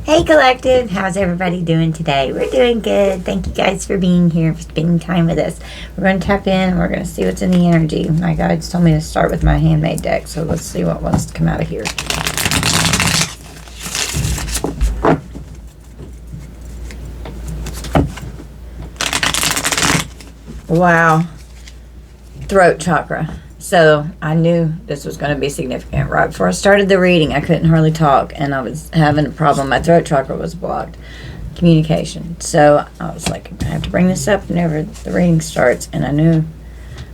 Hey collective, how's everybody doing today? We're doing good. Thank you guys for being here, for spending time with us. We're going to tap in and we're going to see what's in the energy. My guides told me to start with my handmade deck, so let's see what wants to come out of here. Wow. Throat chakra. So I knew this was going to be significant. Right before I started the reading, I couldn't hardly talk, and I was having a problem. My throat chakra was blocked. Communication. So I was like, I have to bring this up whenever the reading starts, and I knew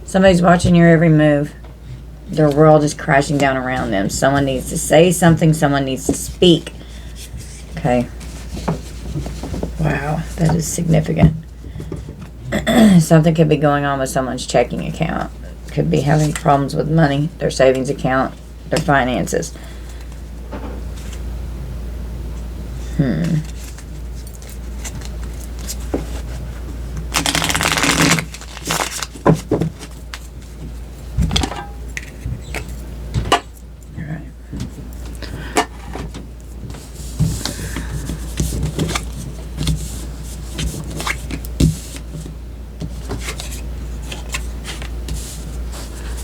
somebody's watching your every move. Their world is crashing down around them. Someone needs to say something. Someone needs to speak. Okay. Wow, that is significant. Something could be going on with someone's checking account. Could be having problems with money, their savings account, their finances. Alright.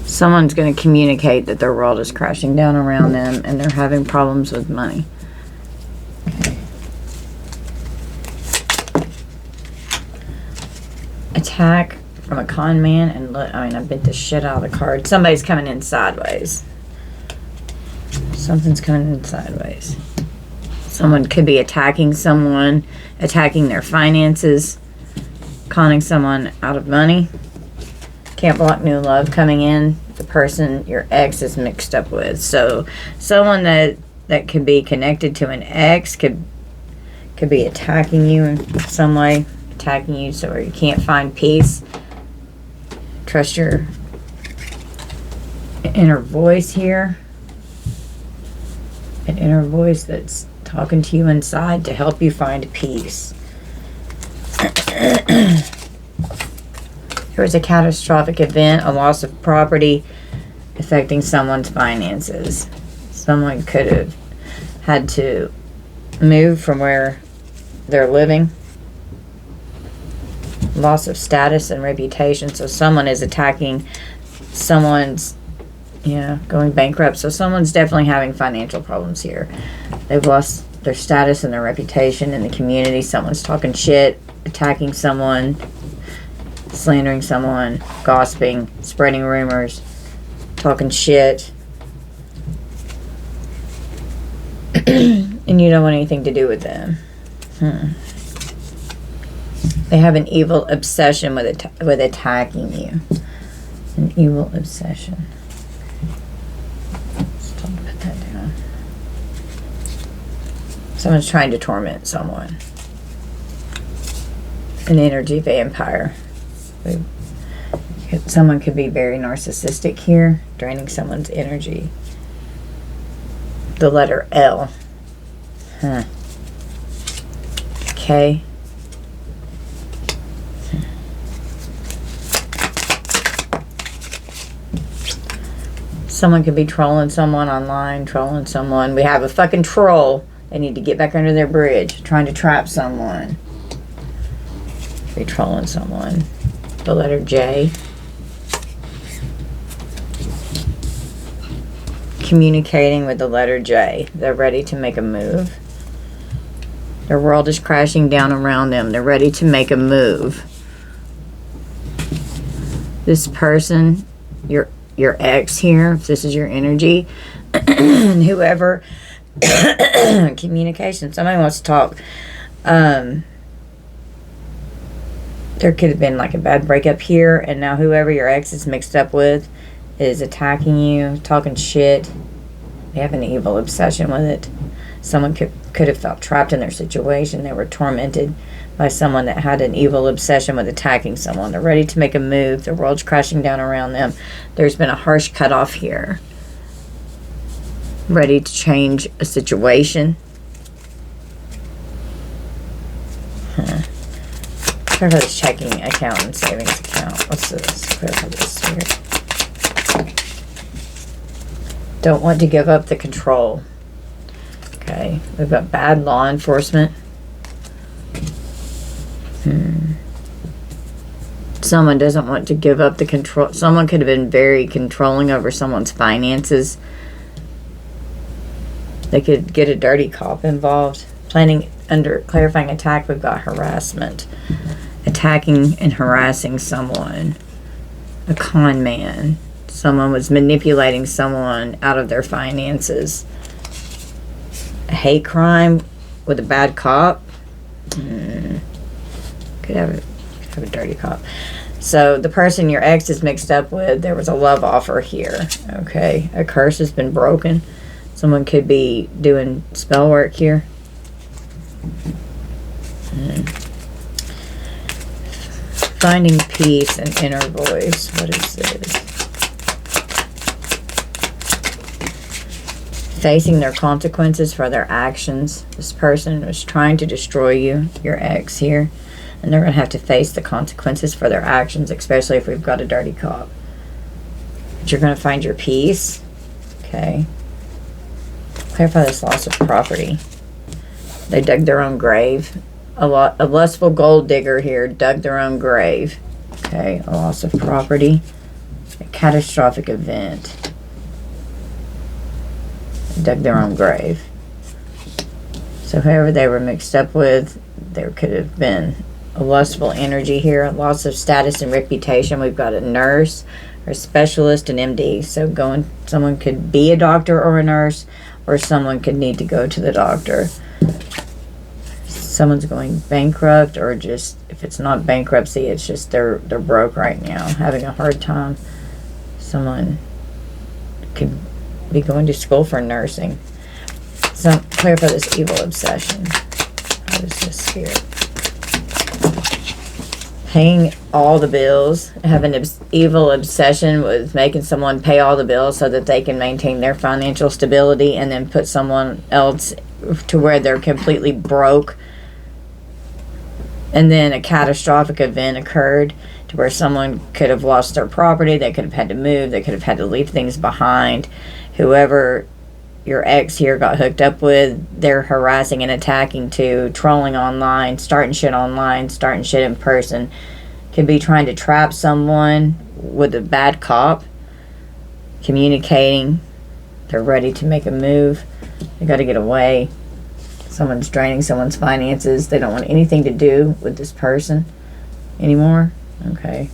Someone's going to communicate that their world is crashing down around them and they're having problems with money. Okay. Attack from a con man, and look, I mean, I bit the shit out of the card. Somebody's coming in sideways. Something's coming in sideways. Someone could be attacking someone, attacking their finances, conning someone out of money. Can't block new love coming in. The person your ex is mixed up with. So someone that could be connected to an ex could be attacking you in some way, attacking you so you can't find peace. Trust your inner voice here. An inner voice that's talking to you inside to help you find peace. There was a catastrophic event, a loss of property affecting someone's finances. Someone could have had to move from where they're living. Loss of status and reputation. So someone is attacking someone's, going bankrupt. So someone's definitely having financial problems here. They've lost their status and their reputation in the community. Someone's talking shit, attacking someone, slandering someone, gossiping, spreading rumors, talking shit. And you don't want anything to do with them. They have an evil obsession with attacking you. An evil obsession. Just don't put that down. Someone's trying to torment someone. An energy vampire. Someone could be very narcissistic here, draining someone's energy. The letter L. Okay. Someone could be trolling someone online, trolling someone. We have a fucking troll. They need to get back under their bridge, trying to trap someone. Be trolling someone. The letter J. Communicating with the letter J. They're ready to make a move. Their world is crashing down around them. They're ready to make a move. This person, your ex here, if this is your energy, and whoever, communication, somebody wants to talk. There could have been like a bad breakup here, and now whoever your ex is mixed up with is attacking you, talking shit. They have an evil obsession with it. Someone could have felt trapped in their situation. They were tormented by someone that had an evil obsession with attacking someone. They're ready to make a move. The world's crashing down around them. There's been a harsh cutoff here. Ready to change a situation. Clarify this checking account and savings account. What's this? Clarify this here. Don't want to give up the control. Okay, we've got bad law enforcement. Someone doesn't want to give up the control. Someone could have been very controlling over someone's finances. They could get a dirty cop involved. Under clarifying attack, we've got harassment. Attacking and harassing someone. A con man. Someone was manipulating someone out of their finances. A hate crime with a bad cop. Could have a dirty cop. So the person your ex is mixed up with, there was a love offer here. Okay, a curse has been broken. Someone could be doing spell work here. Finding peace and inner voice. What is this? Facing their consequences for their actions. This person was trying to destroy you, your ex here. And they're going to have to face the consequences for their actions, especially if we've got a dirty cop. But you're going to find your peace. Okay. Clarify this loss of property. They dug their own grave. A lustful gold digger here dug their own grave. Okay. A loss of property. A catastrophic event. They dug their own grave. So whoever they were mixed up with, there could have been a lustful energy here, loss of status and reputation. We've got a nurse or a specialist, an MD. So someone could be a doctor or a nurse, or someone could need to go to the doctor. Someone's going bankrupt, or just, if it's not bankruptcy, it's just they're broke right now, having a hard time. Someone could be going to school for nursing. So clarify this evil obsession. What is this spirit? Paying all the bills, have an evil obsession with making someone pay all the bills so that they can maintain their financial stability, and then put someone else to where they're completely broke. And then a catastrophic event occurred to where someone could have lost their property, they could have had to move, they could have had to leave things behind. Whoever your ex here got hooked up with, they're harassing and attacking too, trolling online, starting shit in person. Could be trying to trap someone with a bad cop, communicating. They're ready to make a move. They got to get away. Someone's draining someone's finances. They don't want anything to do with this person anymore. Okay.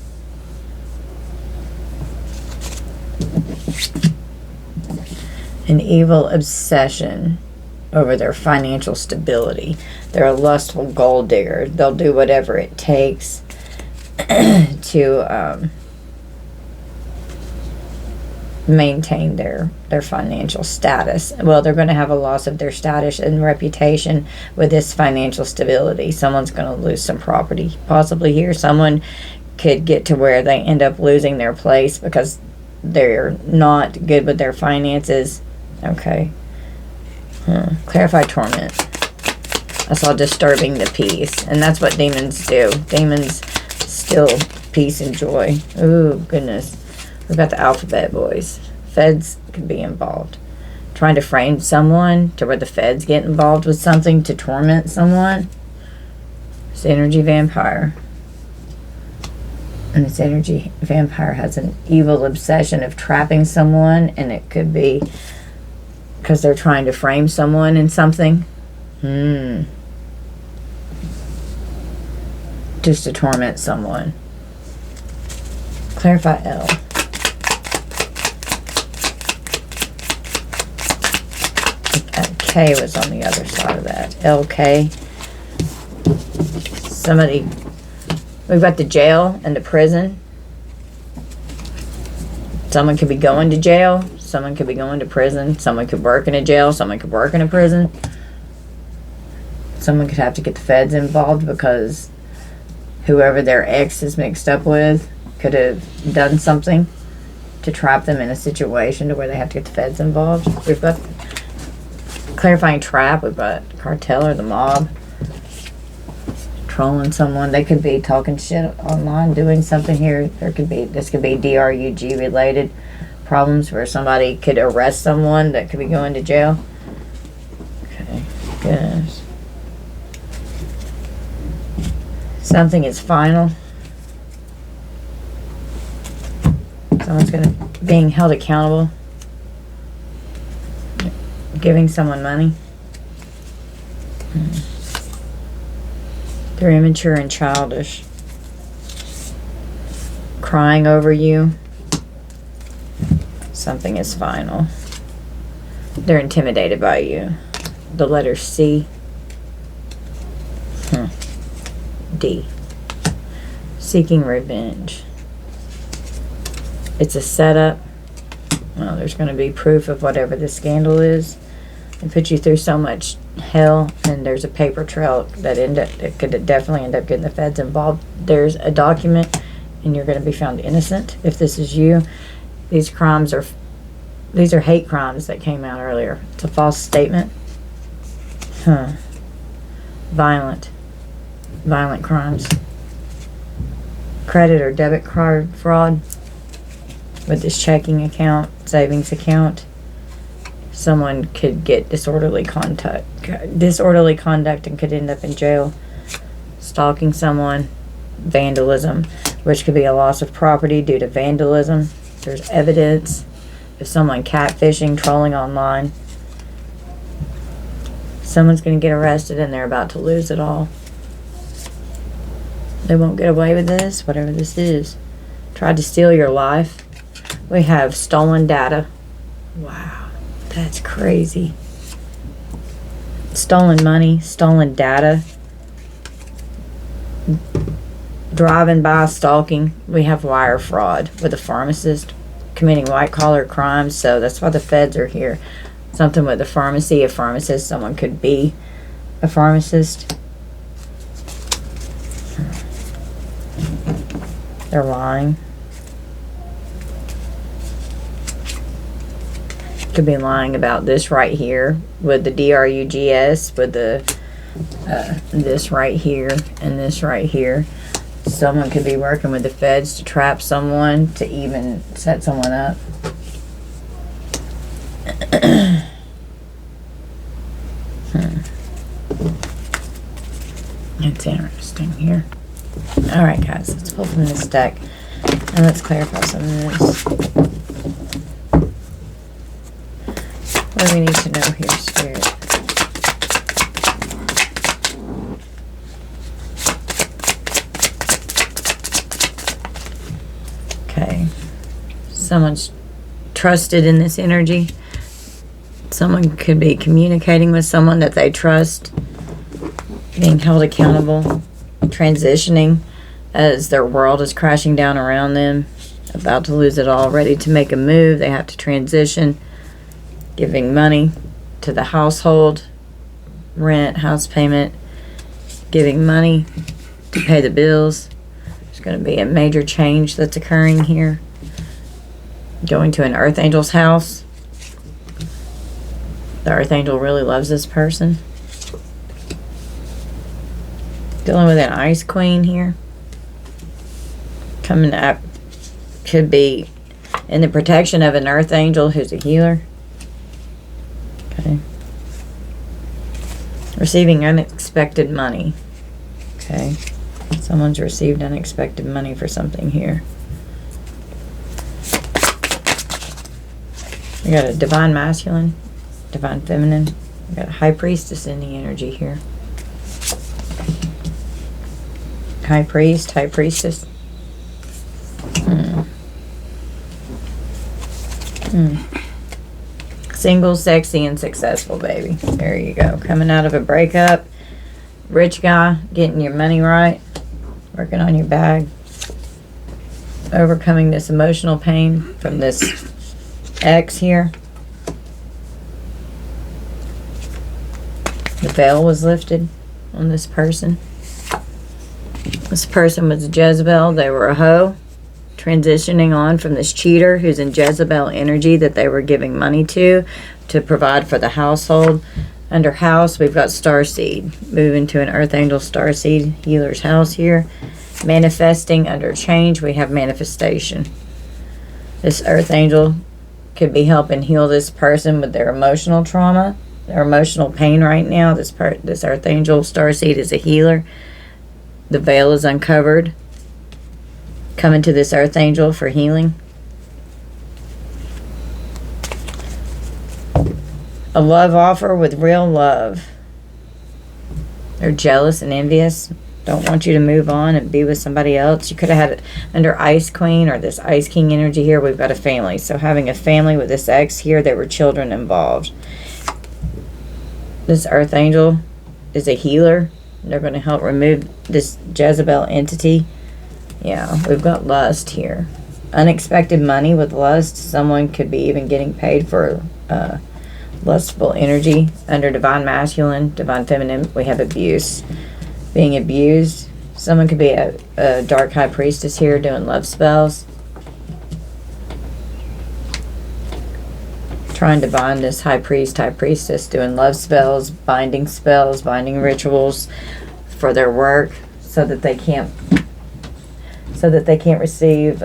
An evil obsession over their financial stability. They're a lustful gold digger. They'll do whatever it takes to maintain their financial status. Well, they're going to have a loss of their status and reputation with this financial stability. Someone's going to lose some property. Possibly here, someone could get to where they end up losing their place because they're not good with their finances. Okay. Clarify torment. I saw disturbing the peace. And that's what demons do. Demons steal peace and joy. Ooh, goodness. We've got the alphabet boys. Feds could be involved. Trying to frame someone to where the feds get involved with something to torment someone. It's the energy vampire. And this energy vampire has an evil obsession of trapping someone. And it could be because they're trying to frame someone in something. Just to torment someone. Clarify L. K was on the other side of that. LK. Somebody. We've got the jail and the prison. Someone could be going to jail. Someone could be going to prison. Someone could work in a jail. Someone could work in a prison. Someone could have to get the feds involved because whoever their ex is mixed up with could have done something to trap them in a situation to where they have to get the feds involved. We've got clarifying trap. We've got cartel or the mob trolling someone. They could be talking shit online, doing something here. This could be DRUG related problems where somebody could arrest someone that could be going to jail. Okay. Goodness. Something is final. Someone's being held accountable. Giving someone money. They're immature and childish. Crying over you. Something is final. They're intimidated by you. The letter C. D. Seeking revenge. It's a setup. Well, there's going to be proof of whatever the scandal is. It put you through so much hell, and there's a paper trail that could definitely end up getting the feds involved. There's a document, and you're going to be found innocent if this is you. These are hate crimes that came out earlier. It's a false statement. Violent crimes. Credit or debit card fraud with this checking account, savings account. Someone could get disorderly conduct and could end up in jail. Stalking someone. Vandalism, which could be a loss of property due to vandalism. There's evidence of someone catfishing, trolling online. Someone's going to get arrested and they're about to lose it all. They won't get away with this, whatever this is. Tried to steal your life. We have stolen data. Wow, that's crazy. Stolen money, stolen data. Driving by, stalking. We have wire fraud with a pharmacist committing white-collar crimes, so that's why the feds are here. Something with a pharmacy, a pharmacist. Someone could be a pharmacist. They're lying. Could be lying about this right here with the drugs, with the this right here and this right here. Someone could be working with the feds to trap someone, to even set someone up. It's interesting here. Alright guys, let's pull from this deck and let's clarify some of this. What do we need to know here, Spirit? Okay. Someone's trusted in this energy. Someone could be communicating with someone that they trust, being held accountable, transitioning as their world is crashing down around them, about to lose it all, ready to make a move. They have to transition, giving money to the household, rent, house payment, giving money to pay the bills. There's going to be a major change that's occurring here. Going to an Earth Angel's house. The Earth Angel really loves this person. Dealing with an Ice Queen here. Coming up. Could be in the protection of an Earth Angel who's a healer. Okay. Receiving unexpected money. Okay. Someone's received unexpected money for something here. We got a divine masculine, divine feminine. We got a high priestess in the energy here. High priest, high priestess. Single, sexy, and successful, baby. There you go. Coming out of a breakup. Rich guy, getting your money right. Working on your bag. Overcoming this emotional pain from this ex here. The veil was lifted on this person. This person was Jezebel. They were a hoe. Transitioning on from this cheater who's in Jezebel energy that they were giving money to provide for the household. Under house, we've got Starseed. Moving to an Earth Angel Starseed healer's house here. Manifesting under change, we have manifestation. This Earth Angel could be helping heal this person with their emotional trauma. their emotional pain right now. This earth angel starseed is a healer. The veil is uncovered. Coming to this earth angel for healing. A love offer with real love. They're jealous and envious. Don't want you to move on and be with somebody else. You could have had it under Ice Queen or this Ice King energy here. We've got a family. So having a family with this ex here, there were children involved. This earth angel is a healer. They're going to help remove this Jezebel entity. Yeah, we've got lust here. Unexpected money with lust. Someone could be even getting paid for lustful energy. Under divine masculine, divine feminine, we have abuse. Being abused. Someone could be a dark high priestess here doing love spells. Trying to bind this high priest, high priestess, doing love spells, binding rituals for their work so that they can't receive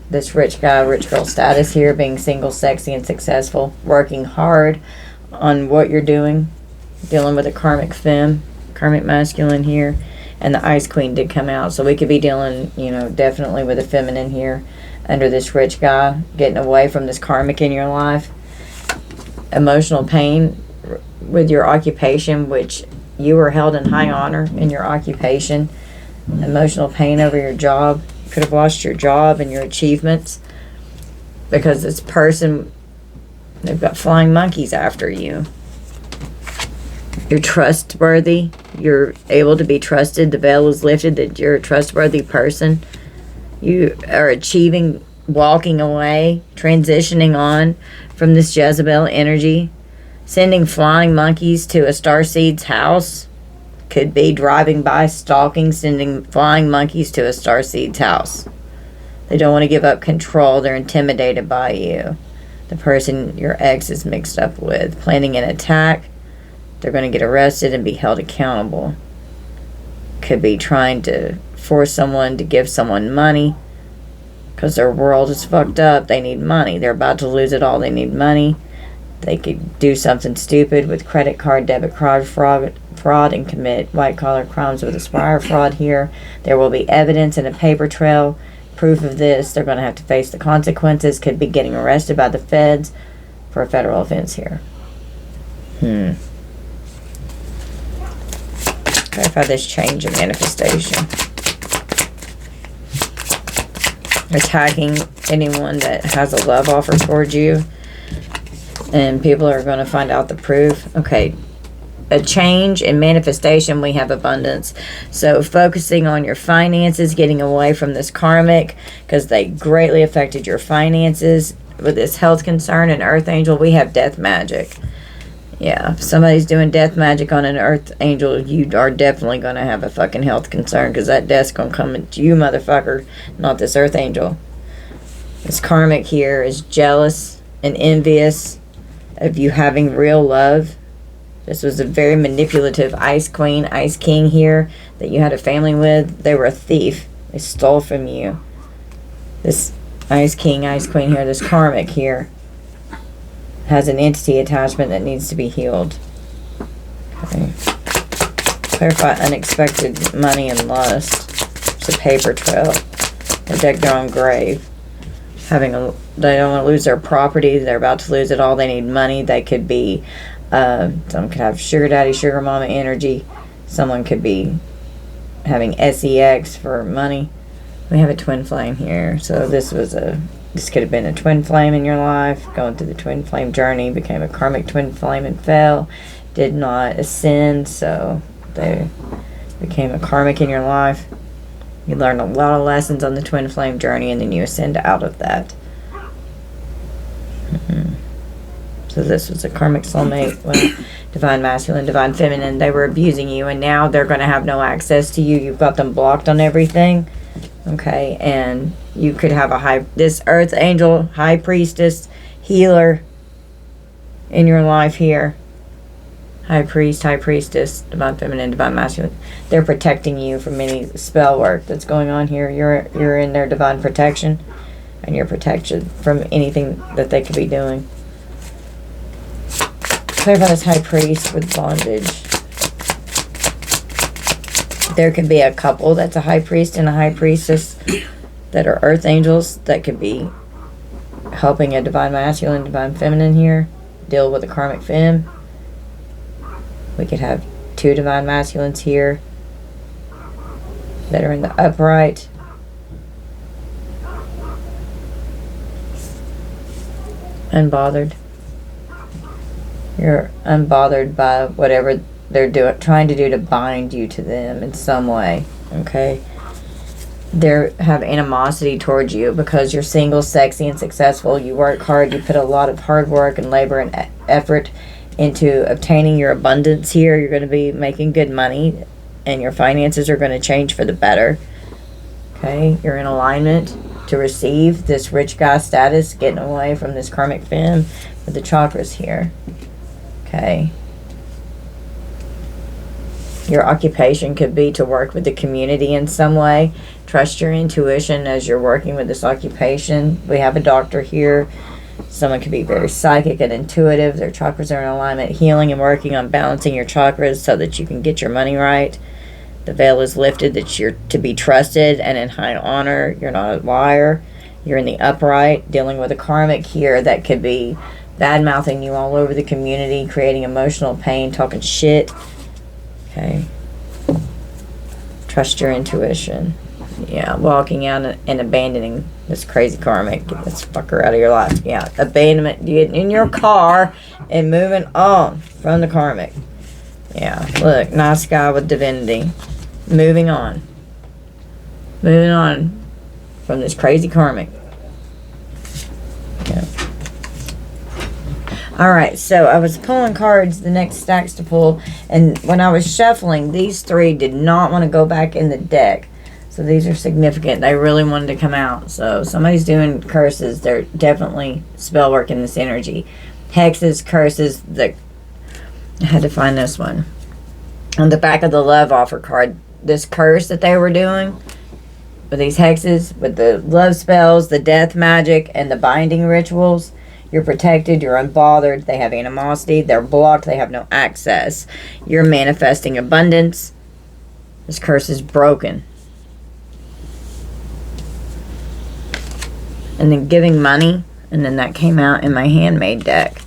this rich guy, rich girl status here, being single, sexy, and successful, working hard on what you're doing, dealing with a karmic femme, karmic masculine here, and the Ice Queen did come out, so we could be dealing, definitely with a feminine here under this rich guy, getting away from this karmic in your life. Emotional pain with your occupation, which you were held in high honor in your occupation. Emotional pain over your job. You could have lost your job and your achievements because this person, they've got flying monkeys after you. You're trustworthy. You're able to be trusted. The veil is lifted that you're a trustworthy person. You are achieving, walking away, transitioning on from this Jezebel energy. Sending flying monkeys to a starseed's house. Could be driving by, stalking, sending flying monkeys to a starseed's house. They don't want to give up control. They're intimidated by you. The person your ex is mixed up with. Planning an attack. They're going to get arrested and be held accountable. Could be trying to force someone to give someone money because their world is fucked up. They need money. They're about to lose it all. They need money. They could do something stupid with credit card, debit card fraud and commit white-collar crimes with Aspire fraud here. There will be evidence and a paper trail, proof of this. They're going to have to face the consequences. Could be getting arrested by the feds for a federal offense here. Clarify this change in manifestation. Attacking anyone that has a love offer towards you. And people are going to find out the proof. Okay. A change in manifestation, we have abundance. So focusing on your finances, getting away from this karmic, because they greatly affected your finances. With this health concern and earth angel, we have death magic. Yeah, if somebody's doing death magic on an earth angel, you are definitely going to have a fucking health concern, because that death's going to come at you, motherfucker, not this earth angel. This karmic here is jealous and envious of you having real love. This was a very manipulative Ice Queen, Ice King here that you had a family with. They were a thief. They stole from you. This Ice King, Ice Queen here, this karmic here, has an entity attachment that needs to be healed. Okay. Clarify unexpected money and lust. It's a paper trail. They dig their own grave. They don't want to lose their property. They're about to lose it all. They need money. They could be, someone could have sugar daddy, sugar mama energy. Someone could be having sex for money. We have a twin flame here. So this could have been a twin flame in your life. Going through the twin flame journey. Became a karmic twin flame and fell. Did not ascend. So they became a karmic in your life. You learn a lot of lessons on the twin flame journey, and then you ascend out of that. So this was a karmic soulmate with divine masculine, divine feminine. They were abusing you, and now they're going to have no access to you. You've got them blocked on everything. Okay, and you could have this earth angel, high priestess, healer in your life here. High priest, high priestess, divine feminine, divine masculine. They're protecting you from any spell work that's going on here. You're in their divine protection, and you're protected from anything that they could be doing. Clarify this high priest with bondage. There could be a couple that's a high priest and a high priestess that are earth angels that could be helping a divine masculine, divine feminine here deal with a karmic femme. We could have two divine masculines here that are in the upright. Unbothered. You're unbothered by whatever they're trying to do to bind you to them in some way. Okay? They have animosity towards you because you're single, sexy, and successful. You work hard. You put a lot of hard work and labor and effort into obtaining your abundance here. You're going to be making good money, and your finances are going to change for the better. Okay? You're in alignment to receive this rich guy status, getting away from this karmic femme with the chakras here. Okay? Your occupation could be to work with the community in some way. Trust your intuition as you're working with this occupation. We have a doctor here. Someone could be very psychic and intuitive. Their chakras are in alignment, healing and working on balancing your chakras so that you can get your money right. The veil is lifted, that you're to be trusted and in high honor. You're not a liar. You're in the upright, dealing with a karmic here that could be bad-mouthing you all over the community, creating emotional pain, talking shit. Okay. Trust your intuition. Yeah, walking out and abandoning this crazy karmic. Get this fucker out of your life. Yeah, abandonment. Getting in your car and moving on from the karmic. Yeah, look, nice guy with divinity. Moving on. Moving on from this crazy karmic. Yeah. Alright, so I was pulling cards, the next stacks to pull, and when I was shuffling, these three did not want to go back in the deck. So these are significant. They really wanted to come out. So somebody's doing curses. They're definitely spell working this energy. Hexes, curses. I had to find this one. On the back of the love offer card, this curse that they were doing with these hexes, with the love spells, the death magic, and the binding rituals, you're protected, you're unbothered, they have animosity, they're blocked, they have no access. You're manifesting abundance. This curse is broken. And then giving money, and then that came out in my handmade deck.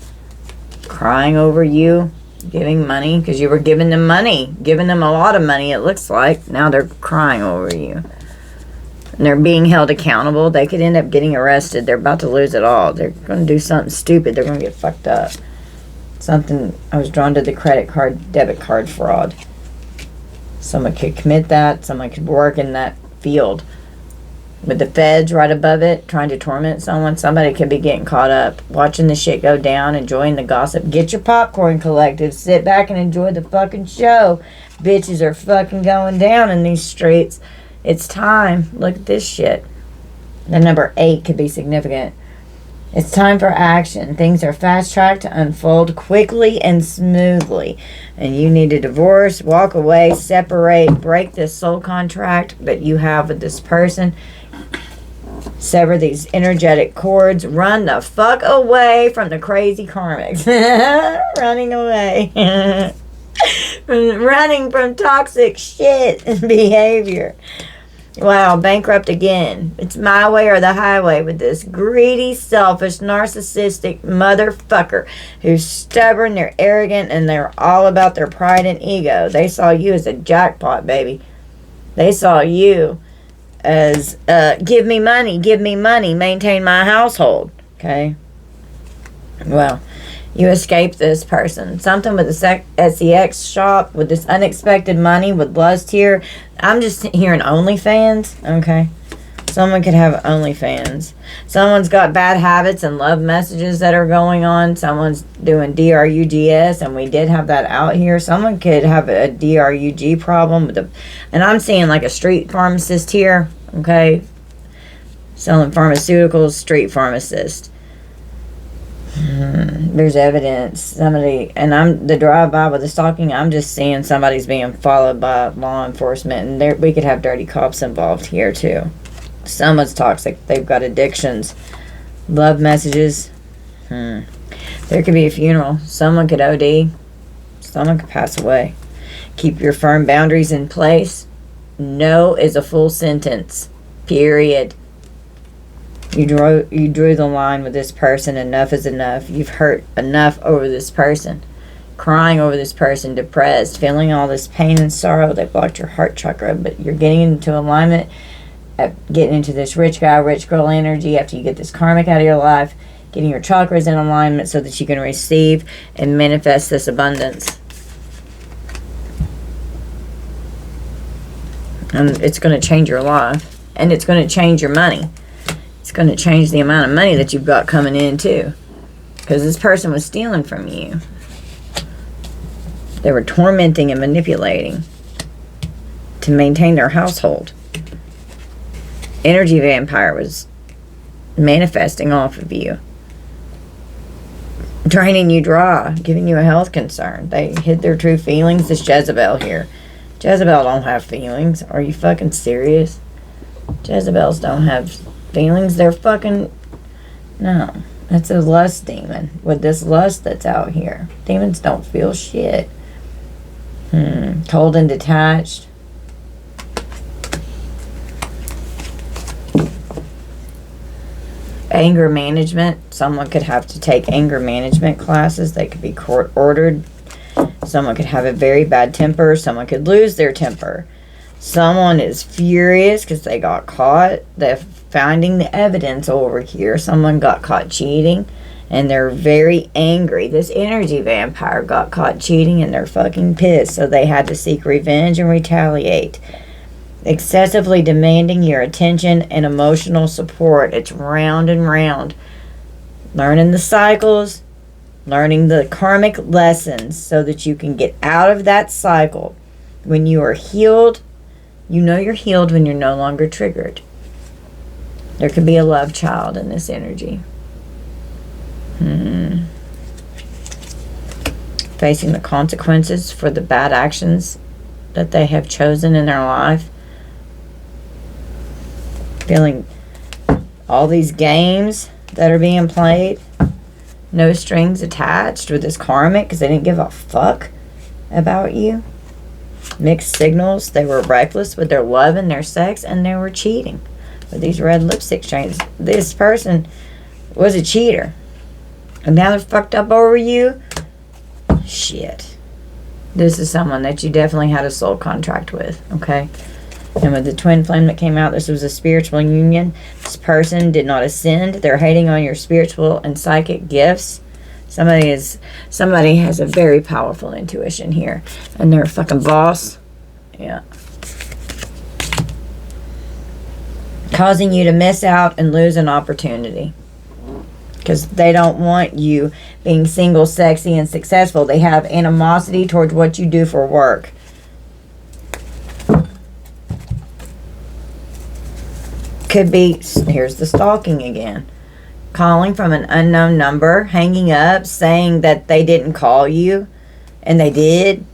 Crying over you, giving money, because you were giving them money, giving them a lot of money, it looks like. Now they're crying over you. And they're being held accountable. They could end up getting arrested. They're about to lose it all. They're going to do something stupid. They're going to get fucked up. Something, I was drawn to the credit card, debit card fraud. Someone could commit that. Someone could work in that field. With the feds right above it, trying to torment someone, somebody could be getting caught up, watching the shit go down, enjoying the gossip. Get your popcorn, collective. Sit back and enjoy the fucking show. Bitches are fucking going down in these streets. It's time. Look at this shit. The number 8 could be significant. It's time for action. Things are fast-tracked to unfold quickly and smoothly. And you need to divorce, walk away, separate, break this soul contract that you have with this person. Sever these energetic cords. Run the fuck away from the crazy karmics. Running away. Running from toxic shit and behavior. Wow, bankrupt again. It's my way or the highway with this greedy, selfish, narcissistic motherfucker who's stubborn, they're arrogant, and they're all about their pride and ego. They saw you as a jackpot, baby. They saw you as, give me money, maintain my household. Okay? Well, you escape this person. Something with the SEX shop, with this unexpected money, with lust here. I'm just hearing OnlyFans. Okay. Someone could have OnlyFans. Someone's got bad habits and love messages that are going on. Someone's doing DRUGS, and we did have that out here. Someone could have a DRUG problem with and I'm seeing like a street pharmacist here. Okay. Selling pharmaceuticals, street pharmacist. There's evidence. Somebody, and I'm the drive-by with the stalking, I'm just seeing somebody's being followed by law enforcement, and we could have dirty cops involved here too. Someone's toxic. They've got addictions. Love messages. There could be a funeral. Someone could OD. Someone could pass away. Keep your firm boundaries in place. No is a full sentence. Period. You drew the line with this person. Enough is enough. You've hurt enough over this person. Crying over this person, depressed, feeling all this pain and sorrow that blocked your heart chakra, but you're getting into alignment, getting into this rich guy, rich girl energy after you get this karmic out of your life, getting your chakras in alignment so that you can receive and manifest this abundance. And it's going to change your life, and it's going to change your money. It's going to change the amount of money that you've got coming in too, because this person was stealing from you. They were tormenting and manipulating to maintain their household. Energy vampire was manifesting off of you, draining you dry, giving you a health concern. They hid their true feelings. This Jezebel here. Jezebel don't have feelings. Are you fucking serious? Jezebels don't have feelings. They're fucking... No. That's a lust demon. With this lust that's out here. Demons don't feel shit. Cold and detached. Anger management. Someone could have to take anger management classes. They could be court ordered. Someone could have a very bad temper. Someone could lose their temper. Someone is furious because they got caught. They're finding the evidence over here. Someone got caught cheating and they're very angry. This energy vampire got caught cheating and they're fucking pissed. So they had to seek revenge and retaliate. Excessively demanding your attention and emotional support. It's round and round. Learning the cycles. Learning the karmic lessons so that you can get out of that cycle. When you are healed, you know you're healed when you're no longer triggered. There could be a love child in this energy. Facing the consequences for the bad actions that they have chosen in their life. Feeling all these games that are being played. No strings attached with this karmic because they didn't give a fuck about you. Mixed signals. They were reckless with their love and their sex, and they were cheating with these red lipstick chains. This person was a cheater, and now they're fucked up over you. Shit. This is someone that you definitely had a soul contract with, okay? And with the twin flame that came out, this was a spiritual union. This person did not ascend. They're hating on your spiritual and psychic gifts. Somebody has a very powerful intuition here. And they're a fucking boss. Yeah. Causing you to miss out and lose an opportunity. Because they don't want you being single, sexy, and successful. They have animosity towards what you do for work. Could be, here's the stalking again. Calling from an unknown number, hanging up, saying that they didn't call you, and they did.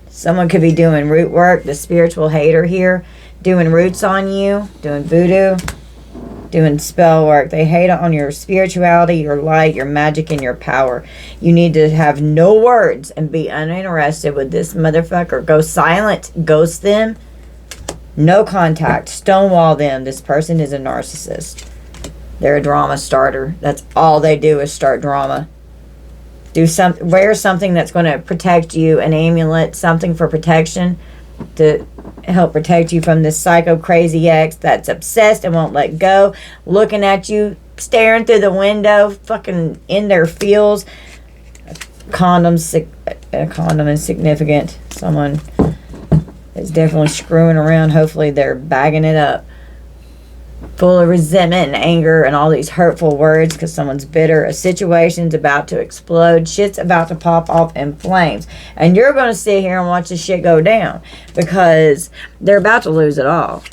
Someone could be doing root work, the spiritual hater here, doing roots on you, doing voodoo, doing spell work. They hate on your spirituality, your light, your magic, and your power. You need to have no words and be uninterested with this motherfucker. Go silent, ghost them. No contact. Stonewall them. This person is a narcissist. They're a drama starter. That's all they do is start drama. Wear something that's going to protect you. An amulet. Something for protection. To help protect you from this psycho crazy ex that's obsessed and won't let go. Looking at you. Staring through the window. Fucking in their feels. A condom is significant. Someone is definitely screwing around. Hopefully they're bagging it up. Full of resentment and anger and all these hurtful words because someone's bitter. A situation's about to explode. Shit's about to pop off in flames. And you're going to sit here and watch this shit go down because they're about to lose it all.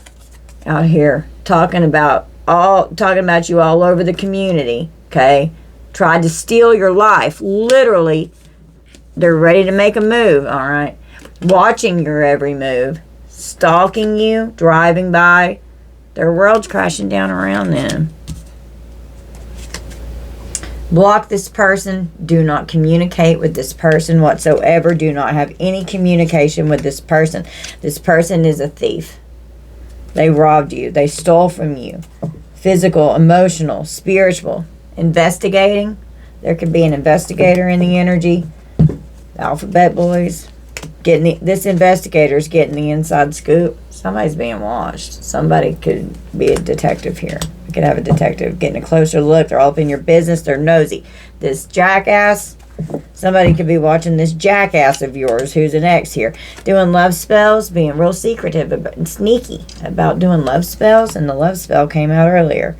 Out here talking about you all over the community. Okay? Tried to steal your life. Literally. They're ready to make a move. Alright? Watching your every move, stalking you, driving by. Their world's crashing down around them. Block this person. Do not communicate with this person whatsoever. Do not have any communication with this person. This person is a thief. They robbed you. They stole from you. Physical, emotional, spiritual. Investigating. There could be an investigator in the energy. Alphabet boys. This investigator's getting the inside scoop. Somebody's being watched. Somebody could be a detective here. We could have a detective getting a closer look. They're all up in your business. They're nosy. This jackass, somebody could be watching this jackass of yours who's an ex here. Doing love spells, being real secretive and sneaky about doing love spells. And the love spell came out earlier.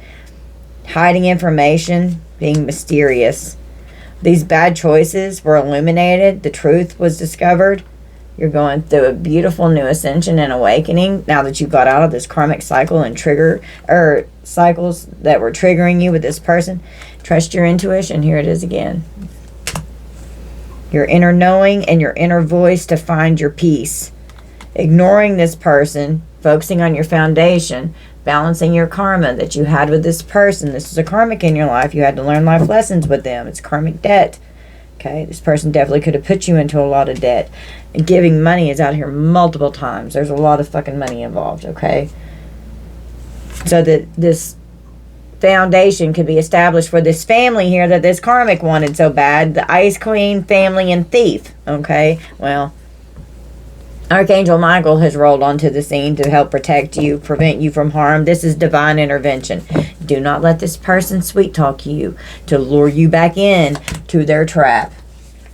Hiding information, being mysterious. These bad choices were illuminated. The truth was discovered. You're going through a beautiful new ascension and awakening now that you got out of this karmic cycle and cycles that were triggering you with this person. Trust your intuition. Here it is again. Your inner knowing and your inner voice to find your peace. Ignoring this person, focusing on your foundation, balancing your karma that you had with this person. This is a karmic in your life. You had to learn life lessons with them. It's karmic debt. Okay, this person definitely could have put you into a lot of debt. And giving money is out here multiple times. There's a lot of fucking money involved, okay? So that this foundation could be established for this family here that this karmic wanted so bad. The Ice Queen, family, and thief, okay? Well, Archangel Michael has rolled onto the scene to help protect you, prevent you from harm. This is divine intervention. Do not let this person sweet talk you to lure you back in to their trap.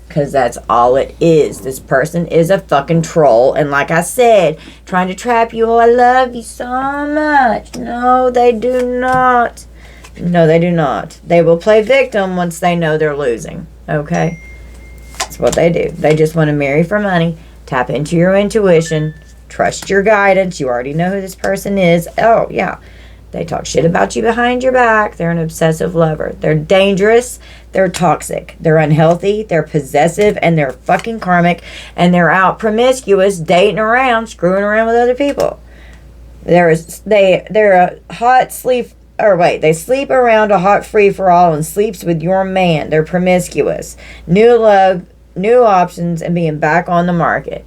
Because that's all it is. This person is a fucking troll. And like I said, trying to trap you. Oh, I love you so much. No, they do not. No, they do not. They will play victim once they know they're losing. Okay? That's what they do. They just want to marry for money. Tap into your intuition. Trust your guidance. You already know who this person is. Oh, yeah. They talk shit about you behind your back. They're an obsessive lover. They're dangerous. They're toxic. They're unhealthy. They're possessive. And they're fucking karmic. And they're out promiscuous, dating around, screwing around with other people. They're a hot sleep. Or wait, they sleep around a hot free-for-all and sleeps with your man. They're promiscuous. New love, new options, and being back on the market.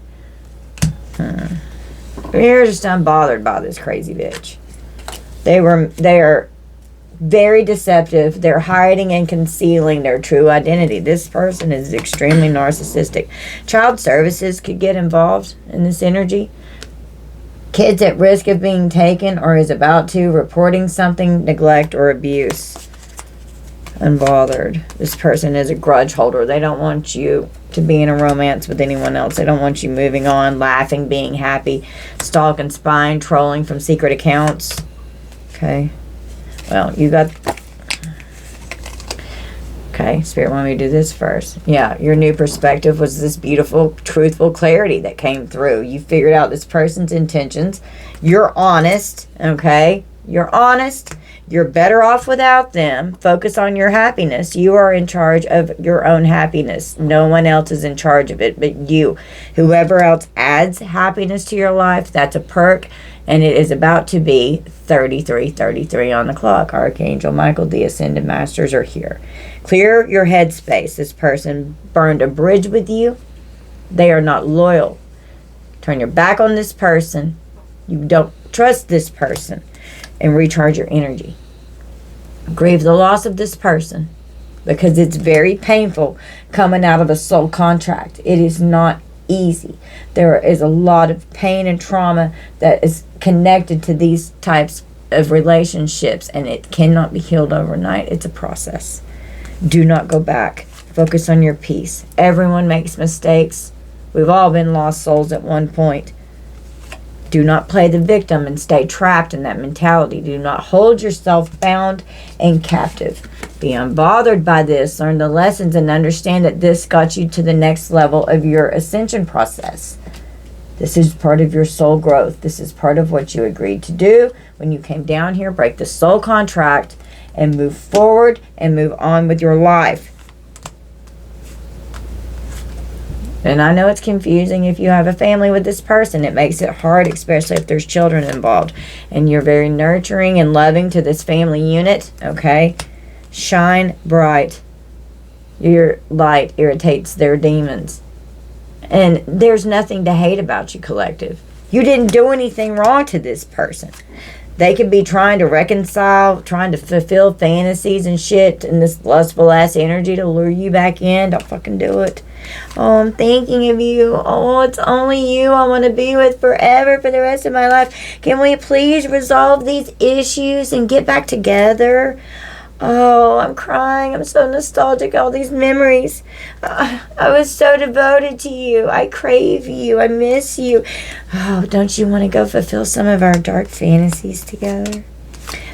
You're just unbothered by this crazy bitch. They are very deceptive. They're hiding and concealing their true identity. This person is extremely narcissistic. Child services could get involved in this energy. Kids at risk of being taken or is about to, reporting something, neglect, or abuse. Unbothered. This person is a grudge holder. They don't want you to be in a romance with anyone else. They don't want you moving on, laughing, being happy, stalking, spying, trolling from secret accounts. Okay. Well, you got... Okay, Spirit wanted me to do this first. Yeah, your new perspective was this beautiful, truthful clarity that came through. You figured out this person's intentions. You're honest, okay? You're honest. You're better off without them. Focus on your happiness. You are in charge of your own happiness. No one else is in charge of it but you. Whoever else adds happiness to your life, that's a perk. And it is about to be 33:33 on the clock. Archangel Michael, the Ascended Masters are here. Clear your headspace. This person burned a bridge with you. They are not loyal. Turn your back on this person. You don't trust this person. And recharge your energy. Grieve the loss of this person. Because it's very painful coming out of a soul contract. It is not easy. There is a lot of pain and trauma that is connected to these types of relationships, and it cannot be healed overnight. It's a process. Do not go back. Focus on your peace. Everyone makes mistakes. We've all been lost souls at one point. Do not play the victim and stay trapped in that mentality. Do not hold yourself bound and captive. Be unbothered by this. Learn the lessons and understand that this got you to the next level of your ascension process. This is part of your soul growth. This is part of what you agreed to do when you came down here. Break the soul contract and move forward and move on with your life. And I know it's confusing if you have a family with this person. It makes it hard, especially if there's children involved. And you're very nurturing and loving to this family unit, okay? Shine bright. Your light irritates their demons. And there's nothing to hate about you, collective. You didn't do anything wrong to this person. They could be trying to reconcile, trying to fulfill fantasies and shit in this lustful ass energy to lure you back in. Don't fucking do it. Oh, I'm thinking of you. Oh, it's only you I want to be with forever for the rest of my life. Can we please resolve these issues and get back together? Oh, I'm crying. I'm so nostalgic. All these memories. I was so devoted to you. I crave you. I miss you. Oh, don't you want to go fulfill some of our dark fantasies together?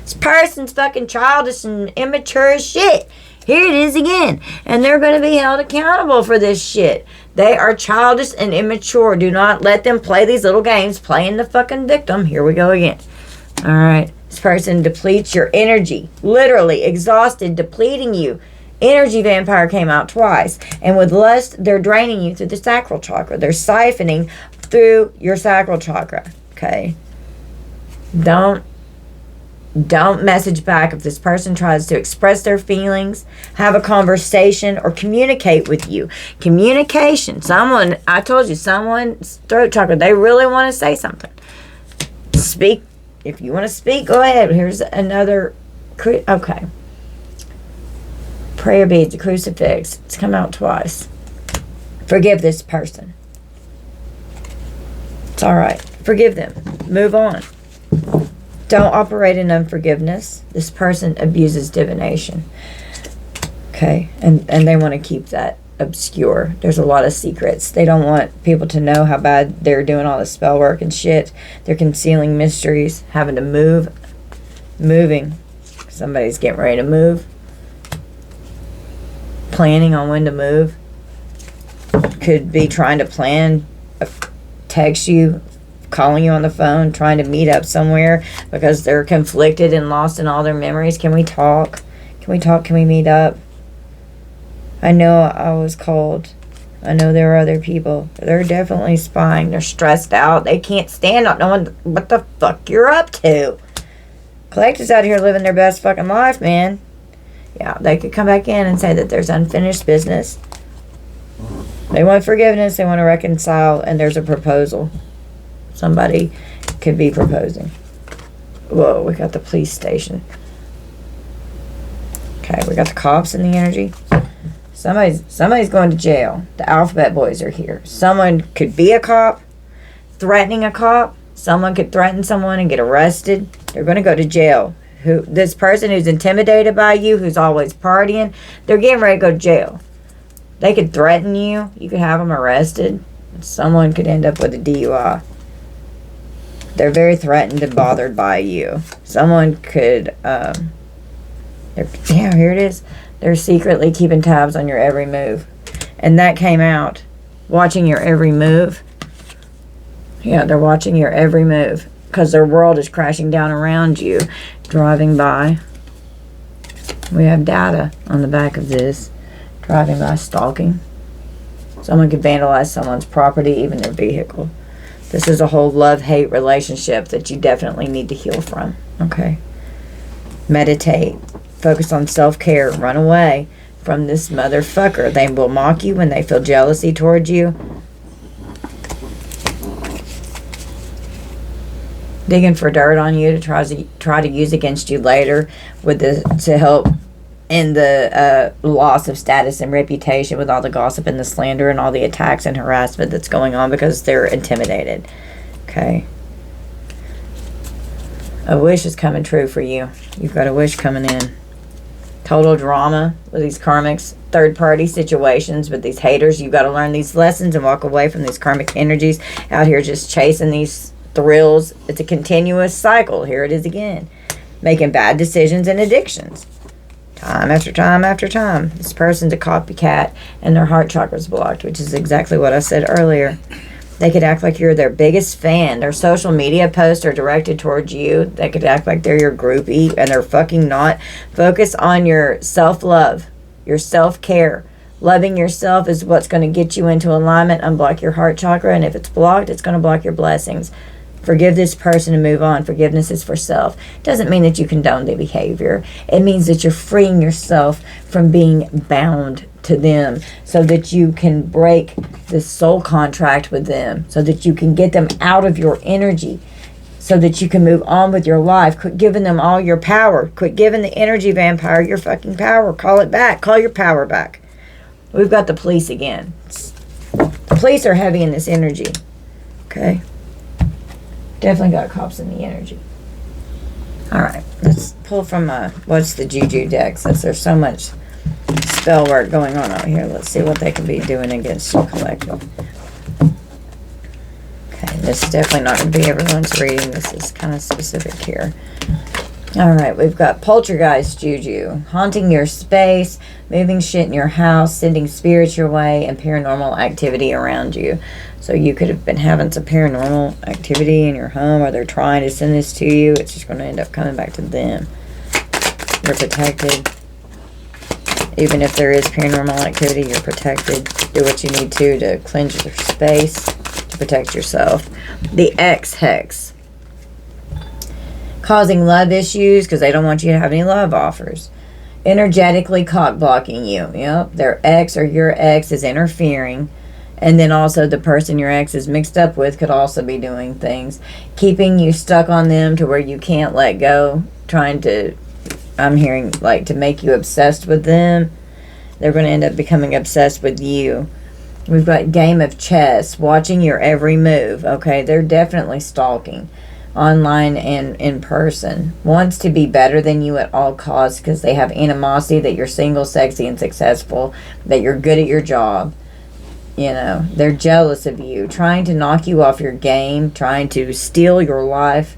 This person's fucking childish and immature as shit. Here it is again. And they're going to be held accountable for this shit. They are childish and immature. Do not let them play these little games playing the fucking victim. Here we go again. All right. This person depletes your energy. Literally exhausted, depleting you. Energy vampire came out twice. And with lust, they're draining you through the sacral chakra. They're siphoning through your sacral chakra. Okay? Don't message back if this person tries to express their feelings, have a conversation, or communicate with you. Communication. I told you, someone's throat chakra, they really want to say something. Speak. If you want to speak, go ahead. Here's another. Okay. Prayer beads, a crucifix. It's come out twice. Forgive this person. It's all right. Forgive them. Move on. Don't operate in unforgiveness. This person abuses divination. Okay. And they want to keep that obscure. There's a lot of secrets. They don't want people to know how bad they're doing all the spell work and shit. They're concealing mysteries, having to moving. Somebody's getting ready to move, planning on when to move. Could be trying to plan, text you, calling you on the phone, trying to meet up somewhere because they're conflicted and lost in all their memories. Can we talk? Can we meet up? I know I was cold. I know there are other people. They're definitely spying. They're stressed out. They can't stand not knowing what the fuck you're up to. Collectives out here living their best fucking life, man. Yeah, they could come back in and say that there's unfinished business. They want forgiveness. They want to reconcile. And there's a proposal. Somebody could be proposing. Whoa, we got the police station. Okay, we got the cops in the energy. Somebody's going to jail. The alphabet boys are here. Someone could be a cop, threatening a cop. Someone could threaten someone and get arrested. They're going to go to jail. This person who's intimidated by you, who's always partying, they're getting ready to go to jail. They could threaten you. You could have them arrested. Someone could end up with a DUI. They're very threatened and bothered by you. Someone could, here it is. They're secretly keeping tabs on your every move. And that came out. Watching your every move. Yeah, they're watching your every move. Because their world is crashing down around you. Driving by. We have data on the back of this. Driving by, stalking. Someone could vandalize someone's property, even their vehicle. This is a whole love-hate relationship that you definitely need to heal from. Okay. Meditate. Focus on self-care. Run away from this motherfucker. They will mock you when they feel jealousy towards you. Digging for dirt on you to try to use against you later to help in the loss of status and reputation with all the gossip and the slander and all the attacks and harassment that's going on because they're intimidated. Okay. A wish is coming true for you. You've got a wish coming in. Total drama with these karmics, third-party situations with these haters. You've got to learn these lessons and walk away from these karmic energies out here just chasing these thrills. It's a continuous cycle. Here it is again. Making bad decisions and addictions. Time after time after time. This person's a copycat and their heart chakra's blocked, which is exactly what I said earlier. They could act like you're their biggest fan. Their social media posts are directed towards you. They could act like they're your groupie, and they're fucking not. Focus on your self-love, your self-care. Loving yourself is what's going to get you into alignment, unblock your heart chakra, and if it's blocked, it's going to block your blessings. Forgive this person and move on. Forgiveness is for self. Doesn't mean that you condone the behavior. It means that you're freeing yourself from being bound to them so that you can break the soul contract with them, so that you can get them out of your energy, so that you can move on with your life. Quit giving them all your power. Quit giving the energy vampire your fucking power. Call it back. Call your power back. We've got the police again. The police are heavy in this energy. Okay? Definitely got cops in the energy. Alright, let's pull from what's the Juju deck, since there's so much spell work going on out here. Let's see what they can be doing against the collective. Okay, this is definitely not going to be everyone's reading. This is kind of specific here. Alright, we've got poltergeist Juju. Haunting your space, moving shit in your house, sending spirits your way, and paranormal activity around you. So you could have been having some paranormal activity in your home, or they're trying to send this to you. It's just going to end up coming back to them. You're protected. Even if there is paranormal activity, you're protected. Do what you need to cleanse your space, to protect yourself. The X-Hex. Causing love issues because they don't want you to have any love offers. Energetically cock blocking you. Yep, their ex or your ex is interfering. And then also the person your ex is mixed up with could also be doing things. Keeping you stuck on them to where you can't let go. Trying to, I'm hearing, like, to make you obsessed with them. They're going to end up becoming obsessed with you. We've got game of chess. Watching your every move. Okay, they're definitely stalking. Online and in person. Wants to be better than you at all costs because they have animosity that you're single, sexy, and successful. That you're good at your job. You know, they're jealous of you, trying to knock you off your game, trying to steal your life.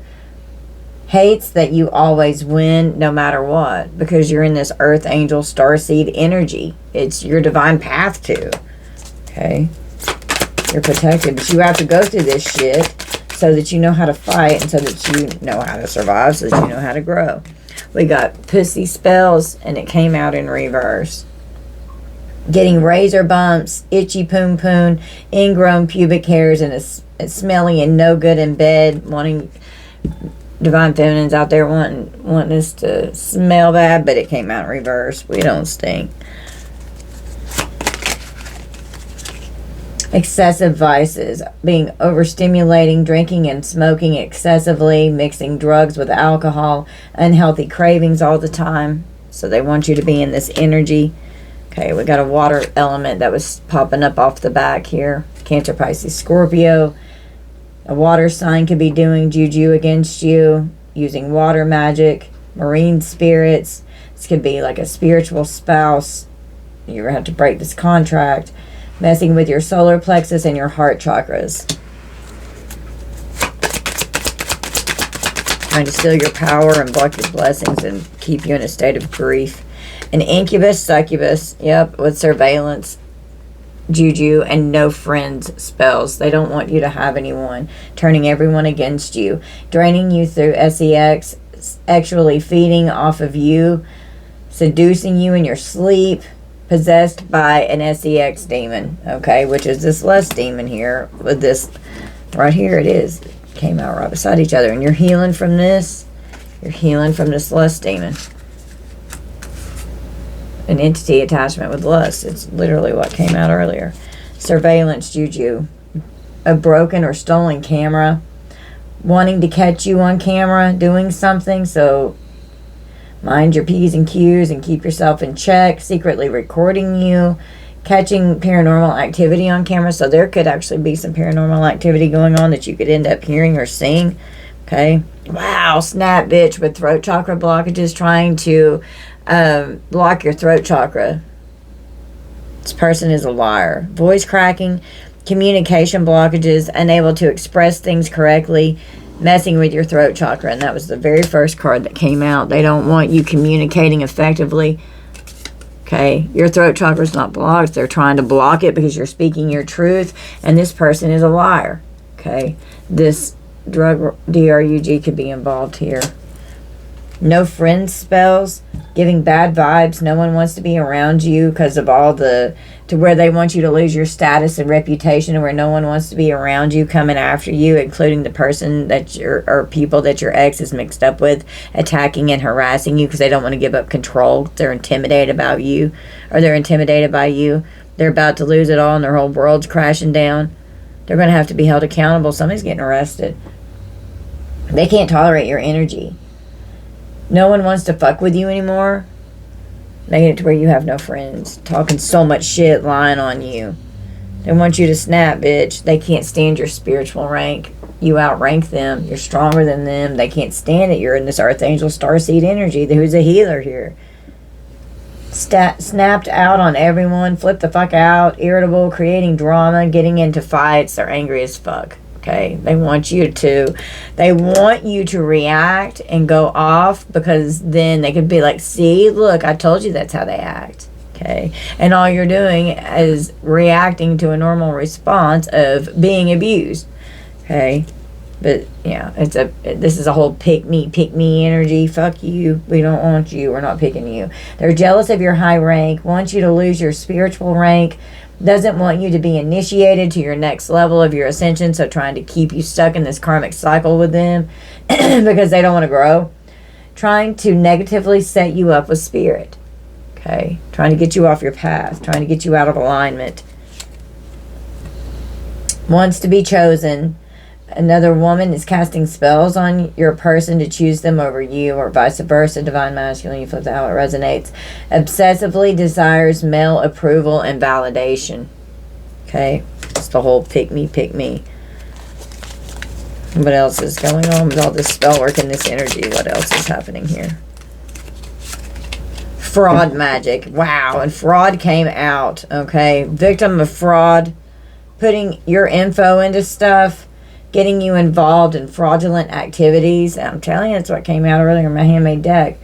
Hates that you always win no matter what, because you're in this earth angel starseed energy. It's your divine path to. Okay? You're protected, but you have to go through this shit so that you know how to fight and so that you know how to survive, so that you know how to grow. We got pussy spells, and it came out in reverse. Getting razor bumps, itchy poon poon, ingrown pubic hairs, and a smelly and no good in bed. Wanting divine feminines out there wanting us to smell bad, but it came out in reverse. We don't stink. Excessive vices, being overstimulating, drinking and smoking excessively, mixing drugs with alcohol, unhealthy cravings all the time. So they want you to be in this energy. Okay, we got a water element that was popping up off the back here. Cancer, Pisces, Scorpio. A water sign could be doing juju against you, using water magic, marine spirits. This could be like a spiritual spouse. You're going to have to break this contract. Messing with your solar plexus and your heart chakras. Trying to steal your power and block your blessings and keep you in a state of grief. An incubus, succubus, yep, with surveillance, juju, and no friends spells. They don't want you to have anyone. Turning everyone against you. Draining you through sex, sexually feeding off of you, seducing you in your sleep, possessed by an sex demon, okay, which is this lust demon here, with this, right here it is. Came out right beside each other, and you're healing from this. You're healing from this lust demon. An entity attachment with lust. It's literally what came out earlier. Surveillance juju. A broken or stolen camera. Wanting to catch you on camera doing something. So mind your P's and Q's and keep yourself in check. Secretly recording you. Catching paranormal activity on camera. So there could actually be some paranormal activity going on that you could end up hearing or seeing. Okay. Wow. Snap bitch with throat chakra blockages trying to block your throat chakra. This person is a liar. Voice cracking, communication blockages, unable to express things correctly, messing with your throat chakra. And that was the very first card that came out. They don't want you communicating effectively. Okay, your throat chakra is not blocked. They're trying to block it because you're speaking your truth, and this person is a liar. Okay, this drug DRUG could be involved here. No friend spells, giving bad vibes. No one wants to be around you because of all the, to where they want you to lose your status and reputation, and where no one wants to be around you, coming after you, including the person that or people that your ex is mixed up with, attacking and harassing you because they don't want to give up control. They're intimidated about you, or they're intimidated by you. They're about to lose it all and their whole world's crashing down. They're going to have to be held accountable. Somebody's getting arrested. They can't tolerate your energy. No one wants to fuck with you anymore. Making it to where you have no friends. Talking so much shit, lying on you. They want you to snap, bitch. They can't stand your spiritual rank. You outrank them. You're stronger than them. They can't stand it. You're in this Archangel Starseed energy. Who's a healer here? Snapped out on everyone. Flipped the fuck out. Irritable. Creating drama. Getting into fights. They're angry as fuck. Okay, they want you to react and go off, because then they could be like, see, look, I told you that's how they act. Okay, and all you're doing is reacting to a normal response of being abused. Okay, but yeah, this is a whole pick me energy. Fuck you, we don't want you, we're not picking you. They're jealous of your high rank, want you to lose your spiritual rank, doesn't want you to be initiated to your next level of your ascension, so trying to keep you stuck in this karmic cycle with them because they don't want to grow. Trying to negatively set you up with spirit. Okay? Trying to get you off your path. Trying to get you out of alignment. Wants to be chosen. Another woman is casting spells on your person to choose them over you, or vice versa. Divine masculine, you flip that how it resonates. Obsessively desires male approval and validation. Okay, it's the whole pick me. What else is going on with all this spell work and this energy? What else is happening here? Fraud magic. Wow, and fraud came out. Okay, victim of fraud, putting your info into stuff, getting you involved in fraudulent activities. I'm telling you, that's what came out earlier in my handmade deck.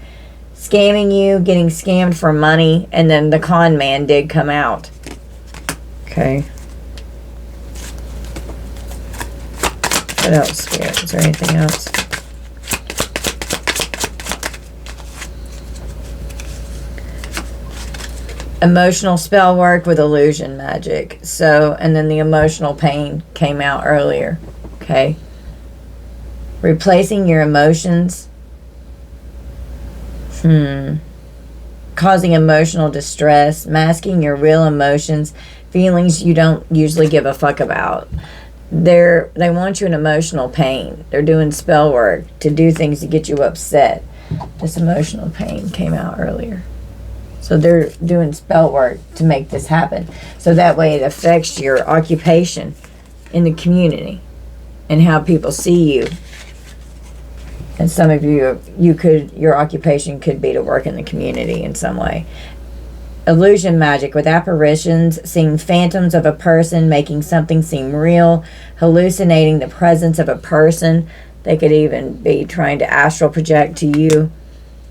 Scamming you, getting scammed for money, and then the con man did come out. Okay. What else, Spirit? Is there anything else? Emotional spell work with illusion magic. So, and then the emotional pain came out earlier. Okay. Replacing your emotions. Causing emotional distress. Masking your real emotions. Feelings you don't usually give a fuck about. They want you in emotional pain. They're doing spell work to do things to get you upset. This emotional pain came out earlier. So they're doing spell work to make this happen. So that way it affects your occupation in the community and how people see you. And some of you your occupation could be to work in the community in some way. Illusion magic with apparitions, seeing phantoms of a person, making something seem real, hallucinating the presence of a person. They could even be trying to astral project to you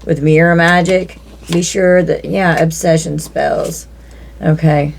with mirror magic. Be sure that, obsession spells. Okay.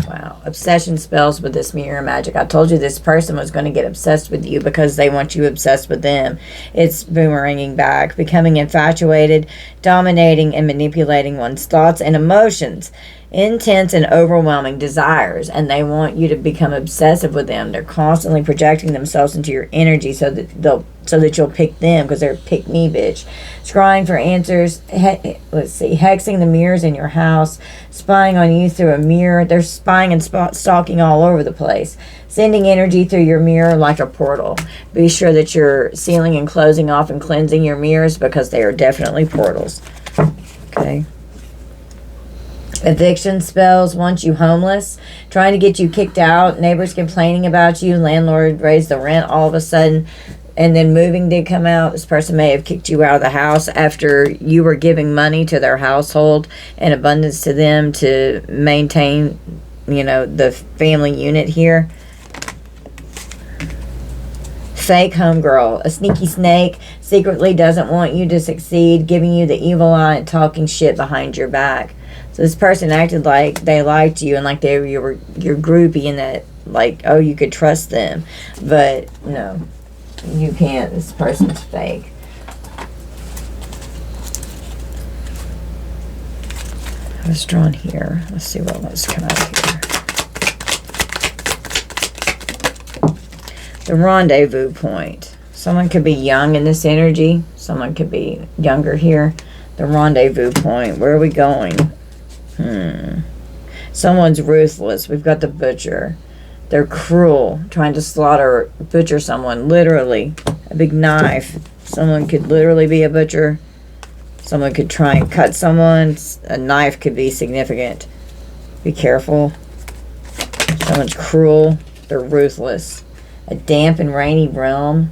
Wow. Obsession spells with this mirror magic. I told you this person was going to get obsessed with you because they want you obsessed with them. It's boomeranging back. Becoming infatuated, dominating, and manipulating one's thoughts and emotions. Intense and overwhelming desires, and they want you to become obsessive with them. They're constantly projecting themselves into your energy so that you'll pick them, because they're pick me bitch. Scrying for answers. Hexing the mirrors in your house, spying on you through a mirror. They're spying and stalking all over the place. Sending energy through your mirror like a portal. Be sure that you're sealing and closing off and cleansing your mirrors, because they are definitely portals. Okay. Eviction spells want you homeless, trying to get you kicked out, neighbors complaining about you, landlord raised the rent all of a sudden, and then moving did come out. This person may have kicked you out of the house after you were giving money to their household and abundance to them to maintain, the family unit here. Fake homegirl, a sneaky snake, secretly doesn't want you to succeed, giving you the evil eye and talking shit behind your back. So this person acted like they liked you and like you were your groupie, and that you could trust them. But no, you can't. This person's fake. I was drawn here. Let's see what was coming out here. The rendezvous point. Someone could be young in this energy. Someone could be younger here. The rendezvous point. Where are we going? Someone's ruthless. We've got the butcher. They're cruel. Trying to butcher someone. Literally. A big knife. Someone could literally be a butcher. Someone could try and cut someone. A knife could be significant. Be careful. Someone's cruel. They're ruthless. A damp and rainy realm.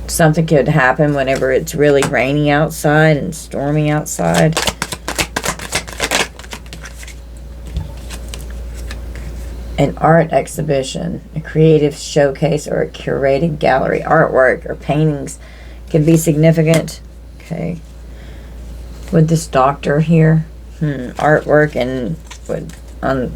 Something could happen whenever it's really rainy outside and stormy outside. An art exhibition, a creative showcase, or a curated gallery. Artwork or paintings can be significant. Okay. With this doctor here, artwork and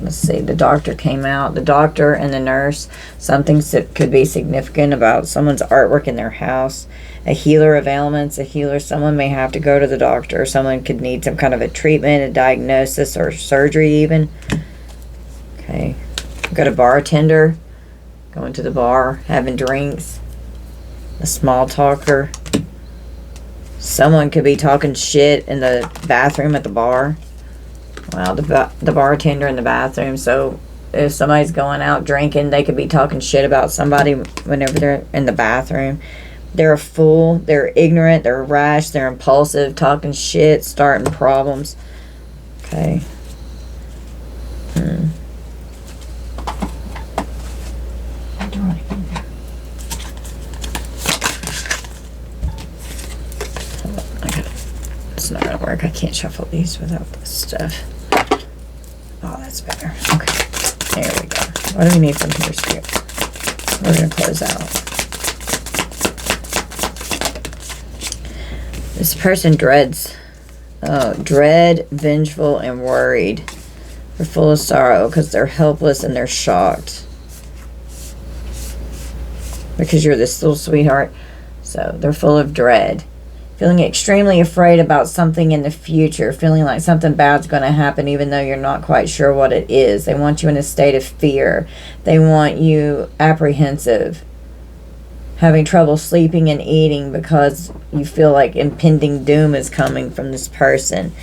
let's see, the doctor came out. The doctor and the nurse. Something that could be significant about someone's artwork in their house. A healer of ailments. A healer. Someone may have to go to the doctor. Someone could need some kind of a treatment, a diagnosis, or surgery even. Okay. We've got a bartender going to the bar, having drinks. A small talker. Someone could be talking shit in the bathroom at the bar. Wow, the bartender in the bathroom. So if somebody's going out drinking, they could be talking shit about somebody whenever they're in the bathroom. They're a fool. They're ignorant. They're rash. They're impulsive. Talking shit. Starting problems. Okay. It's not gonna work. I can't shuffle these without this stuff. Oh, that's better. Okay. There we go. What do we need from here, Spirit? We're gonna close out. This person dreads. Oh, dread, vengeful, and worried. They're full of sorrow because they're helpless and they're shocked. Because you're this little sweetheart. So they're full of dread. Feeling extremely afraid about something in the future. Feeling like something bad's going to happen even though you're not quite sure what it is. They want you in a state of fear. They want you apprehensive. Having trouble sleeping and eating because you feel like impending doom is coming from this person.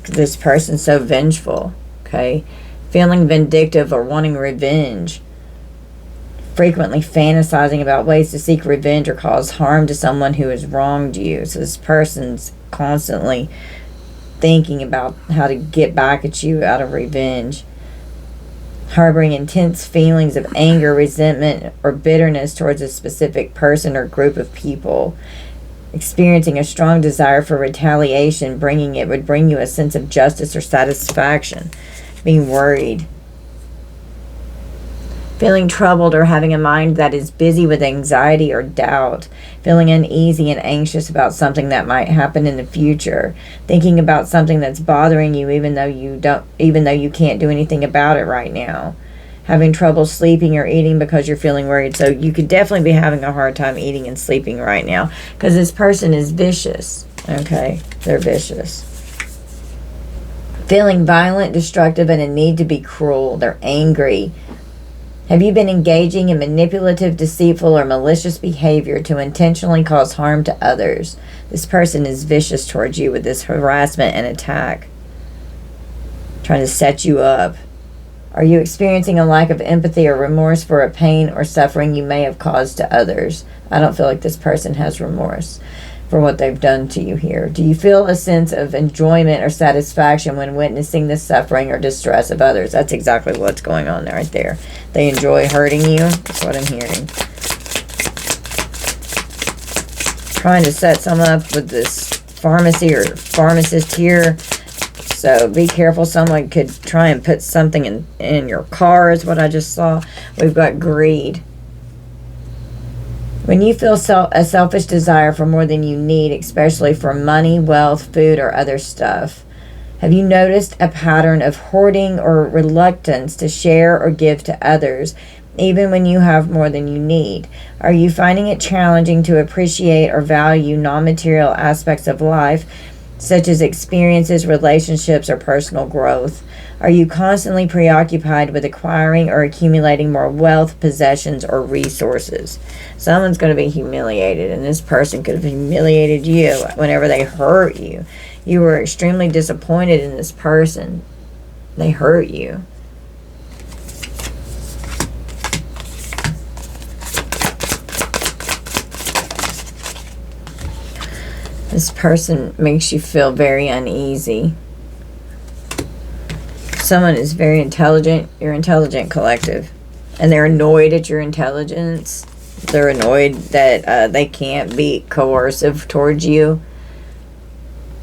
This person's so vengeful. Okay? Feeling vindictive or wanting revenge. Frequently fantasizing about ways to seek revenge or cause harm to someone who has wronged you. So this person's constantly thinking about how to get back at you out of revenge. Harboring intense feelings of anger, resentment, or bitterness towards a specific person or group of people. Experiencing a strong desire for retaliation, would bring you a sense of justice or satisfaction. Being worried. Feeling troubled or having a mind that is busy with anxiety or doubt. Feeling uneasy and anxious about something that might happen in the future. Thinking about something that's bothering you even though you can't do anything about it right now. Having trouble sleeping or eating because you're feeling worried. So you could definitely be having a hard time eating and sleeping right now because this person is vicious. Okay? They're vicious. Feeling violent, destructive, and a need to be cruel. They're angry. Have you been engaging in manipulative, deceitful, or malicious behavior to intentionally cause harm to others? This person is vicious towards you with this harassment and attack. Trying to set you up. Are you experiencing a lack of empathy or remorse for a pain or suffering you may have caused to others? I don't feel like this person has remorse for what they've done to you here. Do you feel a sense of enjoyment or satisfaction when witnessing the suffering or distress of others? That's exactly what's going on right there. They enjoy hurting you. That's what I'm hearing. Trying to set someone up with this pharmacy or pharmacist here. So be careful. Someone could try and put something in your car is what I just saw. We've got greed. When you feel a selfish desire for more than you need, especially for money, wealth, food, or other stuff, have you noticed a pattern of hoarding or reluctance to share or give to others, even when you have more than you need? Are you finding it challenging to appreciate or value non-material aspects of life such as experiences, relationships, or personal growth? Are you constantly preoccupied with acquiring or accumulating more wealth, possessions, or resources? Someone's going to be humiliated, and this person could have humiliated you whenever they hurt you. You were extremely disappointed in this person. They hurt you. This person makes you feel very uneasy. Someone is very intelligent. You're intelligent, collective. And they're annoyed at your intelligence. They're annoyed that they can't be coercive towards you.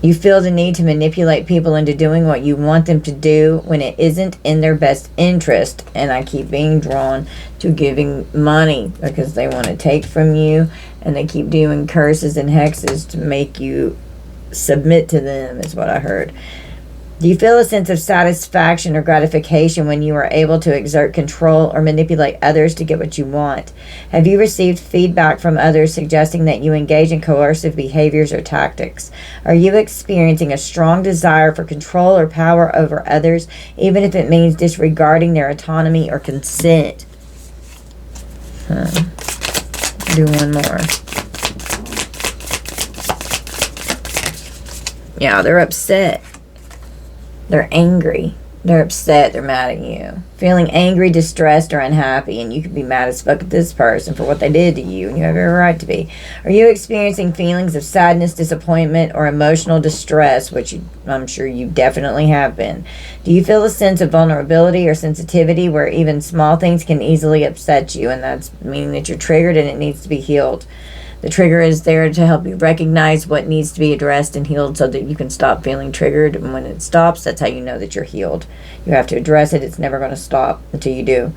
You feel the need to manipulate people into doing what you want them to do when it isn't in their best interest. And I keep being drawn to giving money because they want to take from you. And they keep doing curses and hexes to make you submit to them, is what I heard. Do you feel a sense of satisfaction or gratification when you are able to exert control or manipulate others to get what you want? Have you received feedback from others suggesting that you engage in coercive behaviors or tactics? Are you experiencing a strong desire for control or power over others, even if it means disregarding their autonomy or consent? Do one more. Yeah, they're upset. They're angry. They're upset. They're mad at you. Feeling angry, distressed, or unhappy. And you could be mad as fuck at this person for what they did to you. And you have every right to be. Are you experiencing feelings of sadness, disappointment, or emotional distress? Which I'm sure you definitely have been. Do you feel a sense of vulnerability or sensitivity where even small things can easily upset you? And that's meaning that you're triggered and it needs to be healed. The trigger is there to help you recognize what needs to be addressed and healed so that you can stop feeling triggered. And when it stops, that's how you know that you're healed. You have to address it. It's never going to stop until you do.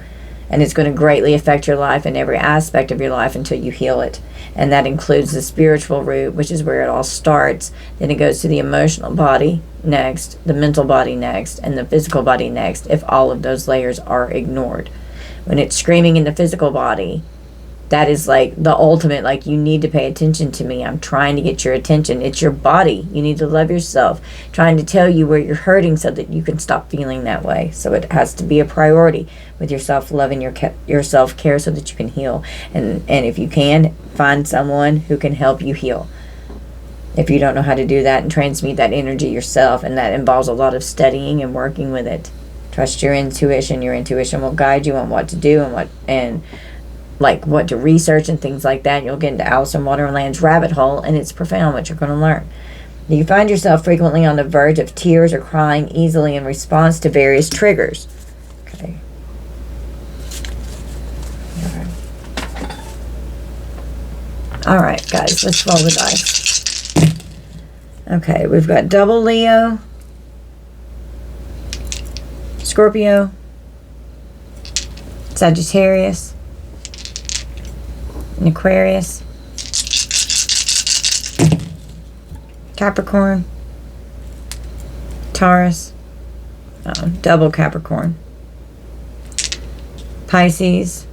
And it's going to greatly affect your life and every aspect of your life until you heal it. And that includes the spiritual root, which is where it all starts. Then it goes to the emotional body next, the mental body next, and the physical body next, if all of those layers are ignored. When it's screaming in the physical body, that is like the ultimate, like, you need to pay attention to me. I'm trying to get your attention. It's your body. You need to love yourself. Trying to tell you where you're hurting so that you can stop feeling that way. So it has to be a priority with your self-love and your self-care so that you can heal. And if you can, find someone who can help you heal. If you don't know how to do that and transmute that energy yourself, and that involves a lot of studying and working with it. Trust your intuition. Your intuition will guide you on what to do and what to research and things like that. You'll get into Alice in Wonderland's rabbit hole, and it's profound what you're going to learn. Do you find yourself frequently on the verge of tears or crying easily in response to various triggers? Okay. All right, guys, let's roll the dice. Okay, we've got double Leo, Scorpio, Sagittarius, and Aquarius, Capricorn, Taurus, double Capricorn, Pisces,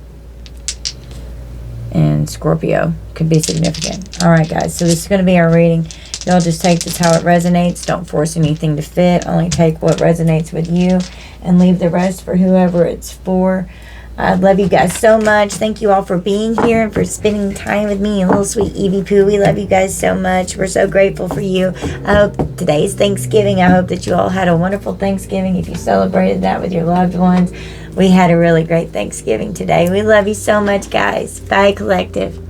and Scorpio. Could be significant. Alright, guys, so this is going to be our reading. Y'all just take this how it resonates. Don't force anything to fit. Only take what resonates with you and leave the rest for whoever it's for. I love you guys so much. Thank you all for being here and for spending time with me and little sweet Evie Pooh. We love you guys so much. We're so grateful for you. I hope today's Thanksgiving. I hope that you all had a wonderful Thanksgiving. If you celebrated that with your loved ones, we had a really great Thanksgiving today. We love you so much, guys. Bye, collective.